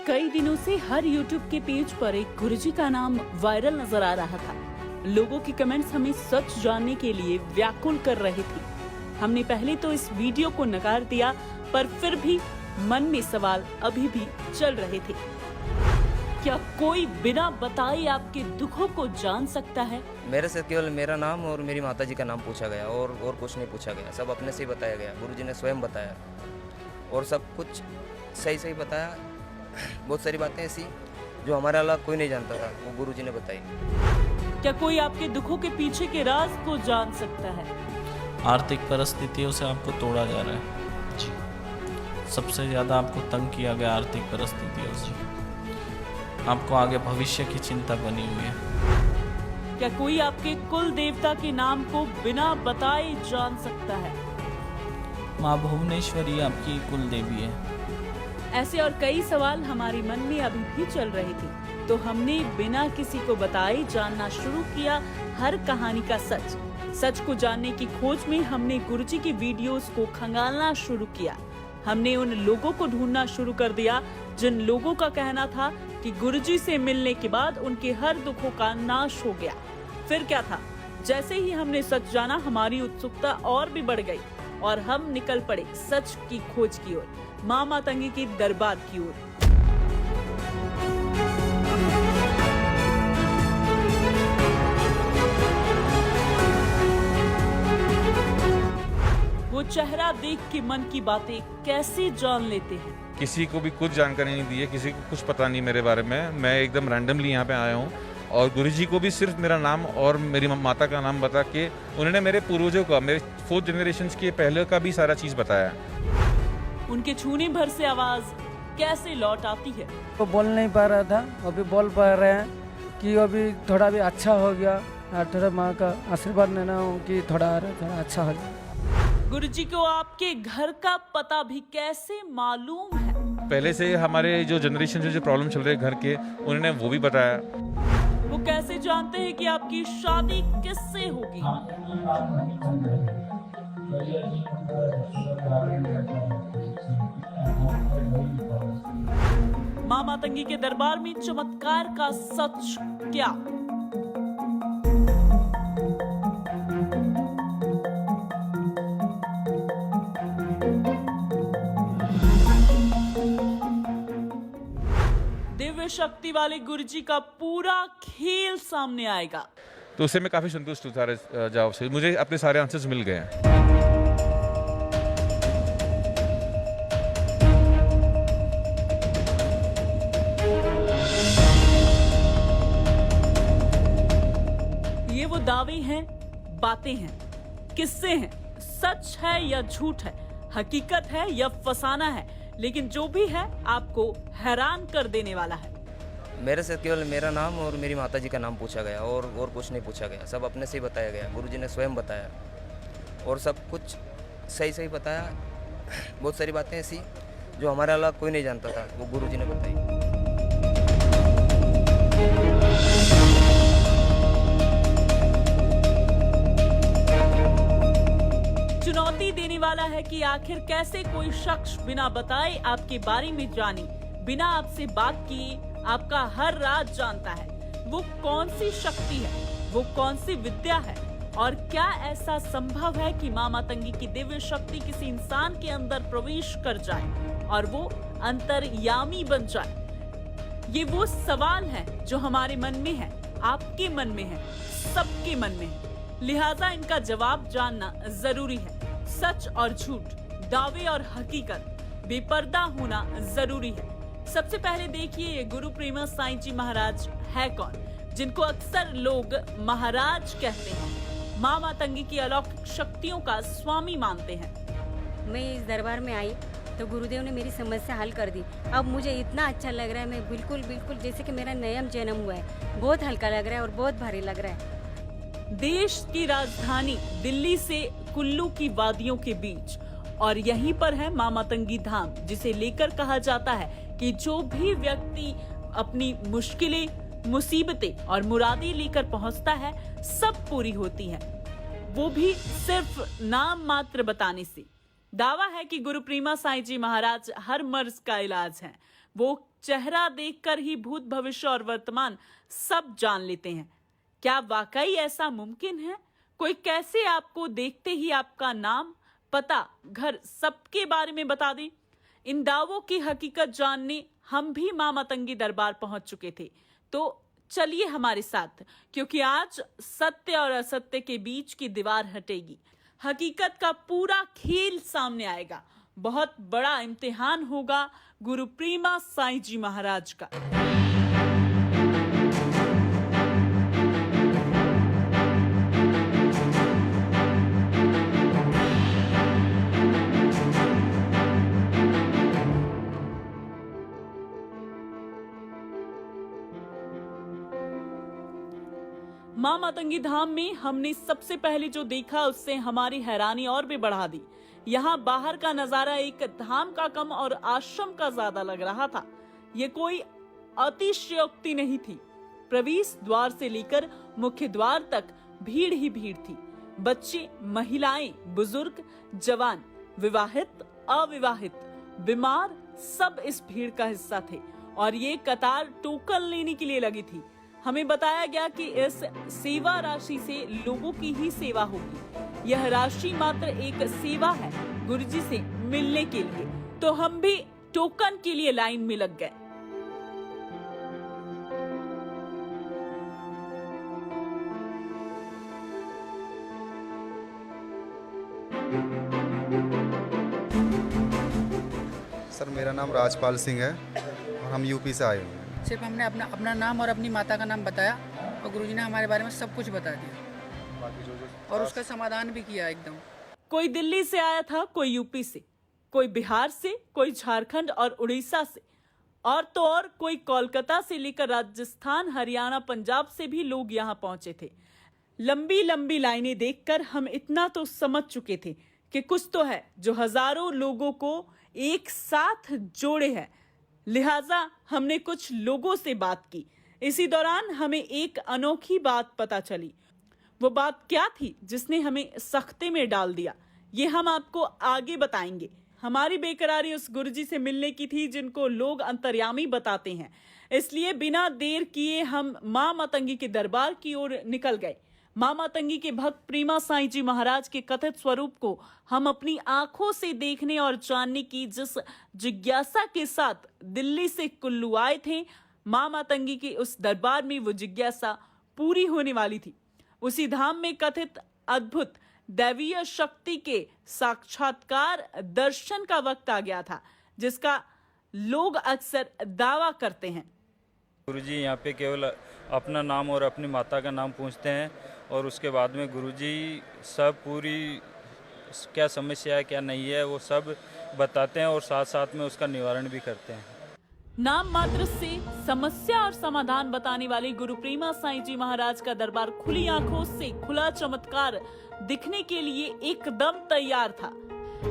कई दिनों से हर YouTube के पेज पर एक गुरुजी का नाम वायरल नजर आ रहा था। लोगों के कमेंट्स हमें सच जानने के लिए व्याकुल कर रहे थे। हमने पहले तो इस वीडियो को नकार दिया, पर फिर भी मन में सवाल अभी भी चल रहे थे। क्या कोई बिना बताए आपके दुखों को जान सकता है? मेरे से केवल मेरा नाम और मेरी माताजी का नाम पूछा गया और कुछ नहीं पूछा गया। सब अपने से ही बताया गया। गुरुजी ने स्वयं बताया और सब कुछ सही सही बताया। बहुत सारी बातें ऐसी जो हमारे अलावा कोई नहीं जानता था, वो गुरुजी ने बताई। क्या कोई आपके दुखों के पीछे के राज को जान सकता है? आर्थिक परिस्थितियों से आपको तोड़ा जा रहा है जी। सबसे ज़्यादा आपको तंग किया गया आर्थिक परिस्थितियों से। आपको आगे भविष्य की चिंता बनी हुई है। क्या कोई आपके कुल देवता के नाम को बिना बताए जान सकता है? माँ भुवनेश्वरी आपकी कुल देवी है। ऐसे और कई सवाल हमारे मन में अभी भी चल रहे थे, तो हमने बिना किसी को बताए जानना शुरू किया हर कहानी का सच। सच को जानने की खोज में हमने गुरुजी की वीडियोस को खंगालना शुरू किया। हमने उन लोगों को ढूंढना शुरू कर दिया जिन लोगों का कहना था कि गुरुजी से मिलने के बाद उनके हर दुखों का नाश हो गया। फिर क्या था? जैसे ही हमने सच जाना, हमारी उत्सुकता और भी बढ़ गई और हम निकल पड़े सच की खोज की ओर, माँ मातंगी की दरबार की ओर। वो चेहरा देख के मन की बातें कैसे जान लेते हैं। किसी को भी कुछ जानकारी नहीं दी है, किसी को कुछ पता नहीं मेरे बारे में। मैं एकदम रैंडमली यहाँ पे आया हूँ और गुरुजी को भी सिर्फ मेरा नाम और मेरी माता का नाम बता के उन्होंने मेरे पूर्वजों का, मेरे 4 जनरेशन के पहले का भी सारा चीज़ बताया। उनके छूने भर से आवाज कैसे लौट आती है? वो बोल नहीं पा रहा था, अभी बोल पा रहे हैं कि अभी थोड़ा भी अच्छा हो गया और थोड़ा माँ का आशीर्वाद लेना हो कि थोड़ा अच्छा हो गया। गुरुजी को आपके घर का पता भी कैसे मालूम है? पहले से हमारे जो जनरेशन से जो प्रॉब्लम चल रहे घर के, उन्होंने वो भी बताया। वो कैसे जानते हैं कि आपकी शादी किससे होगी? माँ मातंगी के दरबार में चमत्कार का सच क्या? दिव्य शक्ति वाले गुरुजी का पूरा खेल सामने आएगा। तो उससे मैं काफ़ी संतुष्ट हूँ सारे जवाब से। मुझे अपने सारे आंसर्स मिल गए हैं। ये वो दावे हैं, बातें हैं, किस्से हैं, सच है या झूठ है, हकीकत है या फसाना है, लेकिन जो भी है आपको हैरान कर देने वाला है। मेरे से केवल मेरा नाम और मेरी माताजी का नाम पूछा गया और कुछ नहीं पूछा गया। सब अपने से ही बताया गया। गुरुजी ने स्वयं बताया और सब कुछ सही सही बताया। बहुत सारी बातें ऐसी जो हमारे अलावा कोई नहीं जानता था, वो गुरुजी ने बताई। चुनौती देने वाला है कि आखिर कैसे कोई शख्स बिना बताए आपके बारे में जाने, बिना आपसे बात किए आपका हर राज जानता है। वो कौन सी शक्ति है, वो कौन सी विद्या है, और क्या ऐसा संभव है कि माँ मातंगी की दिव्य शक्ति किसी इंसान के अंदर प्रवेश कर जाए और वो अंतर्यामी बन जाए? ये वो सवाल हैं जो हमारे मन में है, आपके मन में है, सबके मन में है। लिहाजा इनका जवाब जानना जरूरी है। सच और झूठ, दावे और हकीकत, बेपर्दा होना जरूरी है। सबसे पहले देखिए, ये गुरु प्रेमा साईं जी महाराज है कौन, जिनको अक्सर लोग महाराज कहते हैं, माँ मातंगी की अलौकिक शक्तियों का स्वामी मानते हैं। मैं इस दरबार में आई तो गुरुदेव ने मेरी समस्या हल कर दी। अब मुझे इतना अच्छा लग रहा है, मैं बिल्कुल जैसे कि मेरा नया जन्म हुआ है। बहुत हल्का लग रहा है और बहुत भारी लग रहा है। देश की राजधानी दिल्ली से कुल्लू की वादियों के बीच, और यहीं पर है माँ मातंगी धाम, जिसे लेकर कहा जाता है कि जो भी व्यक्ति अपनी मुश्किलें, मुसीबतें और मुरादें लेकर पहुंचता है, सब पूरी होती है, वो भी सिर्फ नाम मात्र बताने से। दावा है कि गुरु प्रेमा साईं जी महाराज हर मर्ज का इलाज है। वो चेहरा देखकर ही भूत भविष्य और वर्तमान सब जान लेते हैं। क्या वाकई ऐसा मुमकिन है? कोई कैसे आपको देखते ही आपका नाम, पता, घर सबके बारे में बता दे? इन दावों की हकीकत जानने हम भी मां मतंगी दरबार पहुंच चुके थे। तो चलिए हमारे साथ, क्योंकि आज सत्य और असत्य के बीच की दीवार हटेगी। हकीकत का पूरा खेल सामने आएगा। बहुत बड़ा इम्तिहान होगा गुरु प्रेमा साईं जी महाराज का। मां मतंगी धाम में हमने सबसे पहले जो देखा उससे हमारी हैरानी और भी बढ़ा दी। यहाँ बाहर का नजारा एक धाम का कम और आश्रम का ज्यादा लग रहा था। ये कोई अतिशयोक्ति नहीं थी। प्रवेश द्वार से लेकर मुख्य द्वार तक भीड़ ही भीड़ थी। बच्चे, महिलाएं, बुजुर्ग, जवान, विवाहित, अविवाहित, बीमार, सब इस भीड़ का हिस्सा थे और ये कतार टोकन लेने के लिए लगी थी। हमें बताया गया कि इस सेवा राशि से लोगों की ही सेवा होगी। यह राशि मात्र एक सेवा है गुरुजी से मिलने के लिए। तो हम भी टोकन के लिए लाइन में लग गए। सर मेरा नाम राजपाल सिंह है और हम यूपी से आए हुए हैं। सिर्फ हमने अपना नाम और अपनी माता का नाम बताया और गुरुजी ने हमारे बारे में सब कुछ बता दिया और उसका समाधान भी किया एकदम। कोई दिल्ली से आया था, कोई यूपी से, कोई बिहार से, कोई झारखंड और उड़ीसा से, और तो और कोई कोलकाता से लेकर राजस्थान, हरियाणा, पंजाब से भी लोग यहाँ पहुंचे थे। लंबी लंबी लाइनें देखकर हम इतना तो समझ चुके थे कि कुछ तो है जो हजारों लोगों को एक साथ जोड़े है। लिहाजा हमने कुछ लोगों से बात की। इसी दौरान हमें एक अनोखी बात पता चली। वो बात क्या थी जिसने हमें सख्ते में डाल दिया, ये हम आपको आगे बताएंगे। हमारी बेकरारी उस गुरुजी से मिलने की थी जिनको लोग अंतर्यामी बताते हैं। इसलिए बिना देर किए हम मां मतंगी के दरबार की ओर निकल गए। मां मतंगी के भक्त प्रेमा साईं जी महाराज के कथित स्वरूप को हम अपनी आंखों से देखने और जानने की जिस जिज्ञासा के साथ दिल्ली से कुल्लू आए थे, मां मतंगी के उस दरबार में वो जिज्ञासा पूरी होने वाली थी। उसी धाम में कथित अद्भुत दैवीय शक्ति के साक्षात्कार दर्शन का वक्त आ गया था, जिसका लोग अक्सर दावा करते हैं। गुरुजी यहाँ पे केवल अपना नाम और अपनी माता का नाम पूछते हैं और उसके बाद में गुरुजी सब पूरी क्या समस्या है क्या नहीं है वो सब बताते हैं और साथ साथ में उसका निवारण भी करते हैं। नाम मात्र से समस्या और समाधान बताने वाले गुरु प्रेमा साईं जी महाराज का दरबार खुली आंखों से खुला चमत्कार दिखने के लिए एकदम तैयार था।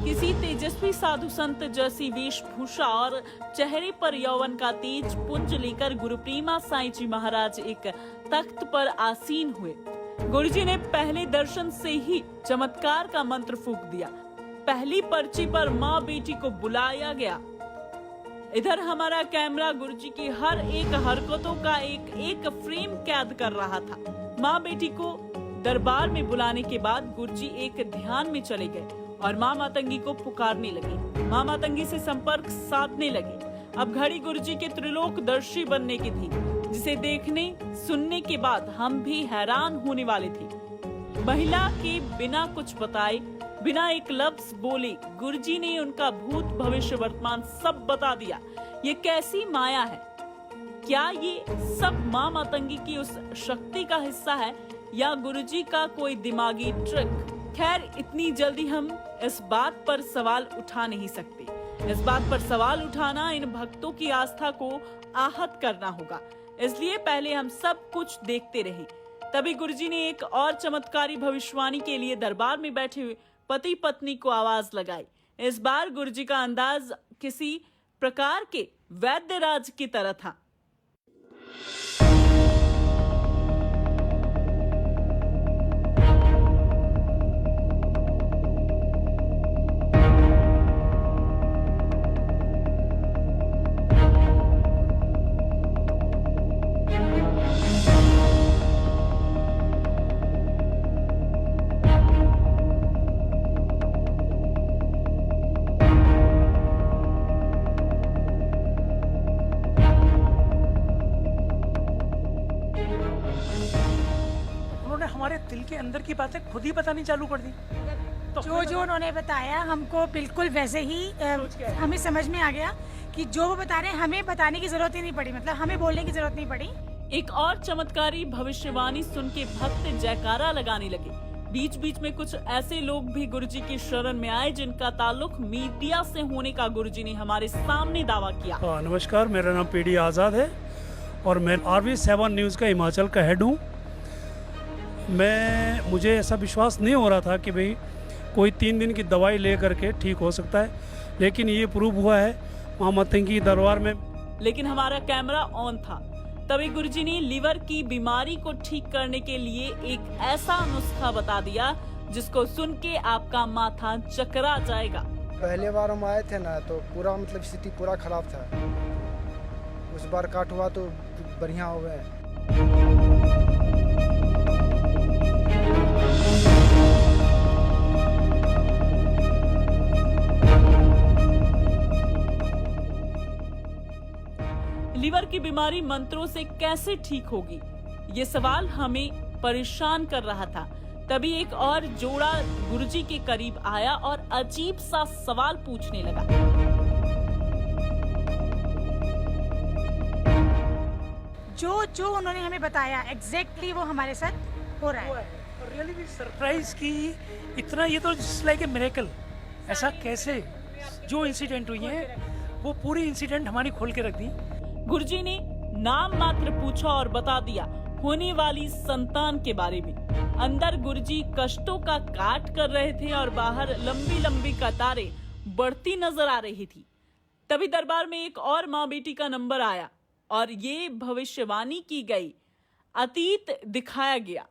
किसी तेजस्वी साधु संत जैसी वेशभूषा और चेहरे पर यौवन का तेज पुंज लेकर गुरु प्रेमा साईं जी महाराज एक तख्त पर आसीन हुए। गुरुजी ने पहले दर्शन से ही चमत्कार का मंत्र फूंक दिया। पहली पर्ची पर माँ बेटी को बुलाया गया। इधर हमारा कैमरा गुरुजी की हर एक हरकतों का एक फ्रेम कैद कर रहा था। माँ बेटी को दरबार में बुलाने के बाद गुरुजी एक ध्यान में चले गए और माँ मतंगी को पुकारने लगे। माँ मतंगी से संपर्क साधने लगे। अब घड़ी गुरुजी के त्रिलोकदर्शी बनने की थी, जिसे देखने सुनने के बाद हम भी हैरान होने वाले थे। महिला के बिना कुछ बताए, बिना एक लफ्ज बोले गुरुजी ने उनका भूत भविष्य वर्तमान सब बता दिया। ये कैसी माया है? क्या ये सब माँ मतंगी की उस शक्ति का हिस्सा है या गुरुजी का कोई दिमागी ट्रिक? खैर, इतनी जल्दी हम इस बात पर सवाल उठा नहीं सकते। इस बात पर सवाल उठाना इन भक्तों की आस्था को आहत करना होगा। इसलिए पहले हम सब कुछ देखते रहे। तभी गुरुजी ने एक और चमत्कारी भविष्यवाणी के लिए दरबार में बैठे हुए पति पत्नी को आवाज लगाई। इस बार गुरुजी का अंदाज किसी प्रकार के वैद्यराज की तरह था। हमारे दिल के अंदर की बातें खुद ही बतानी चालू कर दी। तो जो उन्होंने बताया हमको बिल्कुल वैसे ही हमें समझ में आ गया कि जो वो बता रहे हैं हमें बताने की जरूरत ही नहीं पड़ी, मतलब हमें बोलने की जरूरत नहीं पड़ी। एक और चमत्कारी भविष्यवाणी सुन के भक्त जयकारा लगाने लगे। बीच बीच में कुछ ऐसे लोग भी गुरुजी की शरण में आए जिनका ताल्लुक मीडिया से होने का गुरुजी ने हमारे सामने दावा किया। नमस्कार, मेरा नाम पीडी आज़ाद है और मैं RV7 न्यूज़ का हिमाचल का हेड हूँ। मुझे ऐसा विश्वास नहीं हो रहा था कि भाई कोई 3 दिन की दवाई ले करके ठीक हो सकता है, लेकिन ये प्रूव हुआ है माँ मातंगी की दरबार में। लेकिन हमारा कैमरा ऑन था, तभी गुरुजी ने लीवर की बीमारी को ठीक करने के लिए एक ऐसा नुस्खा बता दिया जिसको सुन के आपका माथा चकरा जाएगा। पहले बार हम आए थे ना तो पूरा मतलब स्थिति पूरा खराब था, उस बार काट हुआ तो बढ़िया हो गए। लीवर की बीमारी मंत्रों से कैसे ठीक होगी, ये सवाल हमें परेशान कर रहा था। तभी एक और जोड़ा गुरुजी के करीब आया और अजीब सा सवाल पूछने लगा। जो उन्होंने हमें बताया एग्जैक्टली वो हमारे साथ हो रहा है। रियली भी सरप्राइज की इतना, ये तो लाइक ए मिरेकल। ऐसा कैसे, जो इंसिडेंट हुई है वो पूरी इंसिडेंट हमारी खोल के रख दी। गुरुजी ने नाम मात्र पूछा और बता दिया होने वाली संतान के बारे में। अंदर गुरुजी कष्टों का काट कर रहे थे और बाहर लंबी लंबी कतारें बढ़ती नजर आ रही थी। तभी दरबार में एक और माँ बेटी का नंबर आया और ये भविष्यवाणी की गई, अतीत दिखाया गया।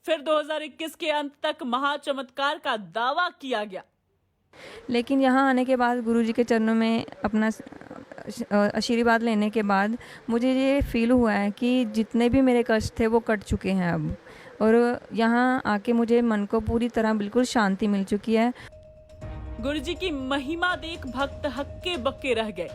फिर 2021 के अंत तक महाचमत्कार का दावा किया गया। लेकिन यहाँ आने के बाद गुरुजी के चरणों में अपना आशीर्वाद लेने के बाद मुझे ये फील हुआ है कि जितने भी मेरे कष्ट थे वो कट चुके हैं अब, और यहाँ आके मुझे मन को पूरी तरह बिल्कुल शांति मिल चुकी है। गुरुजी की महिमा देख भक्त हक्के बक्के रह गए।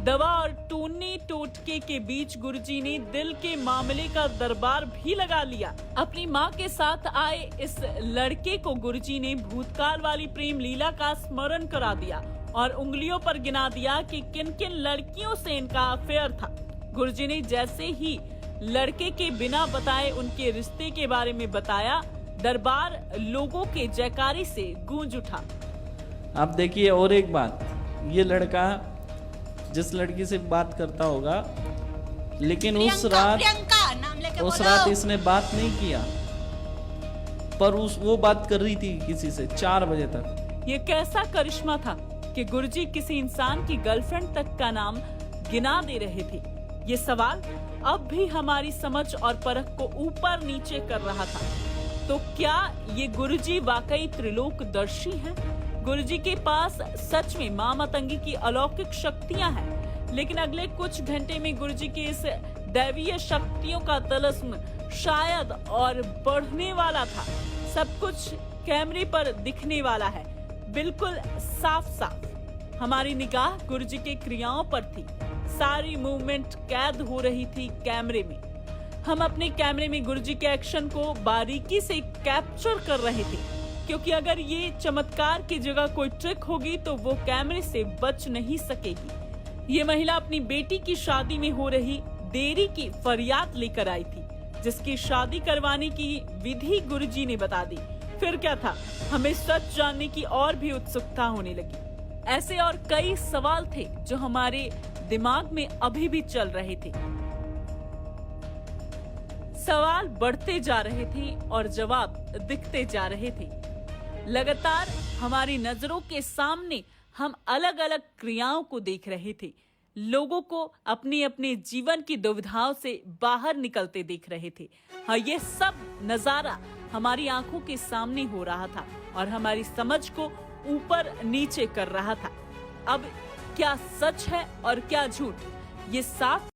दवा और टोने टोटके के बीच गुरुजी ने दिल के मामले का दरबार भी लगा लिया। अपनी माँ के साथ आए इस लड़के को गुरुजी ने भूतकाल वाली प्रेम लीला का स्मरण करा दिया और उंगलियों पर गिना दिया कि किन किन लड़कियों से इनका अफेयर था। गुरुजी ने जैसे ही लड़के के बिना बताए उनके रिश्ते के बारे में बताया, दरबार लोगों के जयकारे से गूंज उठा। आप देखिए और एक बात, ये लड़का जिस लड़की से बात करता होगा, लेकिन उस रात इसने बात नहीं किया, पर वो बात कर रही थी किसी से 4 बजे तक। ये कैसा करिश्मा था कि गुरुजी किसी इंसान की गर्लफ्रेंड तक का नाम गिना दे रहे थे। ये सवाल अब भी हमारी समझ और परख को ऊपर नीचे कर रहा था। तो क्या ये गुरुजी वाकई त्रिलोकदर्शी हैं? गुरुजी के पास सच में माँ मातंगी की अलौकिक शक्तियां हैं, लेकिन अगले कुछ घंटे में गुरुजी की इस दैवीय शक्तियों का तलस्म शायद और बढ़ने वाला था। सब कुछ कैमरे पर दिखने वाला है, बिल्कुल साफ साफ। हमारी निगाह गुरुजी के क्रियाओं पर थी, सारी मूवमेंट कैद हो रही थी कैमरे में। हम अपने कैमरे में गुरुजी के एक्शन को बारीकी से कैप्चर कर रहे थे, क्योंकि अगर ये चमत्कार की जगह कोई ट्रिक होगी तो वो कैमरे से बच नहीं सकेगी। ये महिला अपनी बेटी की शादी में हो रही देरी की फरियाद लेकर आई थी, जिसकी शादी करवाने की विधि गुरुजी ने बता दी। फिर क्या था, हमें सच जानने की और भी उत्सुकता होने लगी। ऐसे और कई सवाल थे जो हमारे दिमाग में अभी भी चल रहे थे। सवाल बढ़ते जा रहे थे और जवाब दिखते जा रहे थे। लगातार हमारी नजरों के सामने हम अलग अलग क्रियाओं को देख रहे थे, लोगों को अपने अपने जीवन की दुविधाओं से बाहर निकलते देख रहे थे। हाँ, ये सब नजारा हमारी आंखों के सामने हो रहा था और हमारी समझ को ऊपर नीचे कर रहा था। अब क्या सच है और क्या झूठ, ये साफ